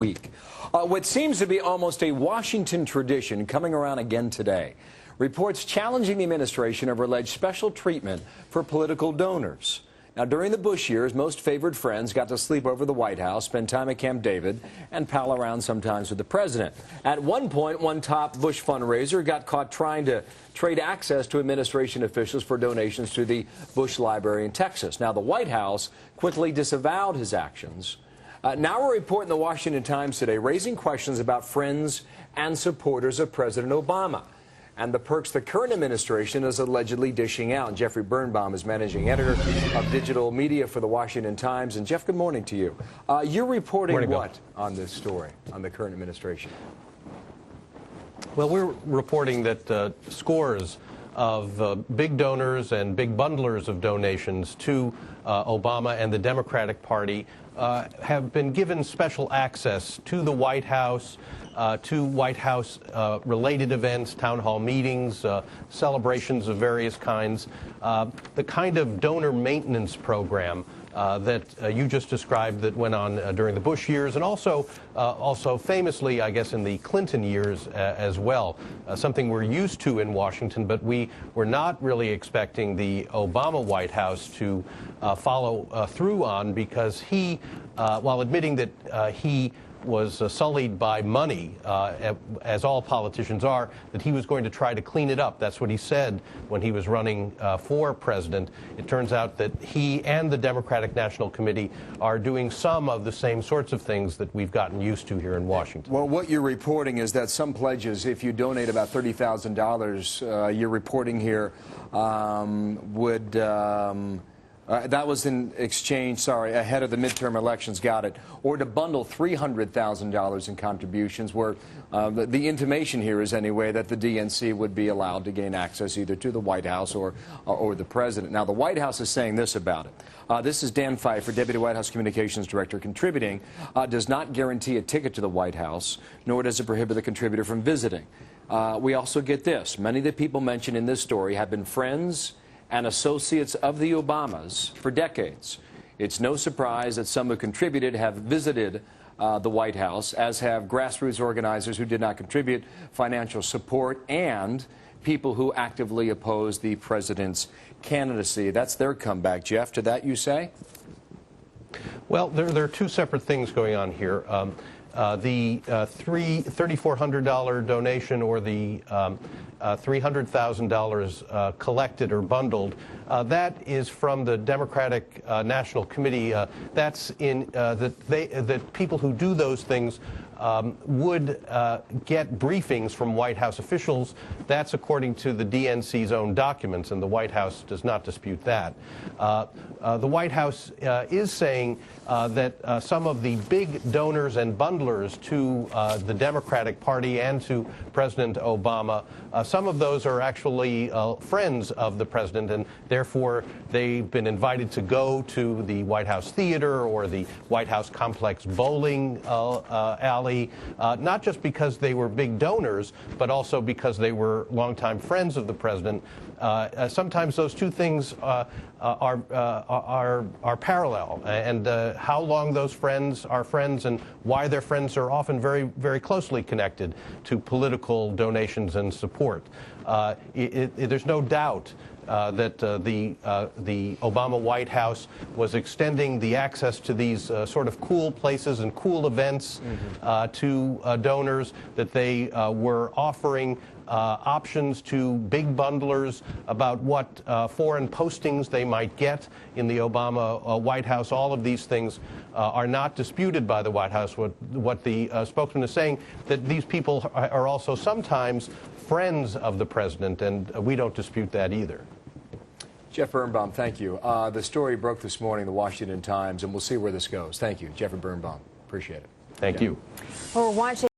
week. What seems to be almost a Washington tradition coming around again today. Reports challenging the administration over alleged special treatment for political donors. Now, during the Bush years, most favored friends got to sleep over the White House, spend time at Camp David, and pal around sometimes with the president. At one point, one top Bush fundraiser got caught trying to trade access to administration officials for donations to the Bush Library in Texas. Now, the White House quickly disavowed his actions. Now a report in the Washington Times today raising questions about friends and supporters of President Obama and the perks the current administration is allegedly dishing out. Jeffrey Birnbaum is managing editor of digital media for the Washington Times. And Jeff, good morning to you. You're reporting what on this story, on the current administration? Well, we're reporting that scores of big donors and big bundlers of donations to Obama and the Democratic Party have been given special access to the White House, to White House related events, town hall meetings, celebrations of various kinds, the kind of donor maintenance program that you just described that went on during the Bush years, and also famously, I guess, in the Clinton years as well. Something we're used to in Washington, but we were not really expecting the Obama White House to follow through on, because he, while admitting that he was sullied by money, as all politicians are, that he was going to try to clean it up. That's what he said when he was running for president. It turns out that he and the Democratic National Committee are doing some of the same sorts of things that we've gotten used to here in Washington. Well, what you're reporting is that some pledges, if you donate about $30,000, you're reporting here, would... that was in exchange, ahead of the midterm elections, got it, or to bundle $300,000 in contributions, where the intimation here is anyway that the DNC would be allowed to gain access either to the White House or the president. Now, the White House is saying this about it. This is Dan Pfeiffer, Deputy White House Communications Director, contributing, does not guarantee a ticket to the White House, nor does it prohibit the contributor from visiting. We also get this. Many of the people mentioned in this story have been friends and associates of the Obamas for decades. It's no surprise that some who contributed have visited the White House, as have grassroots organizers who did not contribute financial support and people who actively oppose the president's candidacy. That's their comeback. Jeff, to that you say? Well, there are two separate things going on here. The $3,400 donation, or the $300,000 collected or bundled, that is from the Democratic National Committee. That's in that people who do those things would get briefings from White House officials. That's according to the DNC's own documents, and the White House does not dispute that. The White House is saying that some of the big donors and bundlers to the Democratic Party and to President Obama, some of those are actually friends of the president, and therefore they've been invited to go to the White House Theater or the White House Complex bowling alley, not just because they were big donors, but also because they were longtime friends of the president. Sometimes those two things are parallel, and how long those friends are friends and why their friends are often very, very closely connected to political donations and support. There's no doubt that the Obama White House was extending the access to these sort of cool places and cool events to donors, that they were offering options to big bundlers about what foreign postings they might get in the Obama White House. All of these things are not disputed by the White House. What the spokesman is saying, that these people are also sometimes friends of the president, and we don't dispute that either. Jeff Birnbaum, thank you. The story broke this morning in the Washington Times, and we'll see where this goes. Thank you, Jeffrey Birnbaum. Appreciate it. Thank you. Well, we're watching.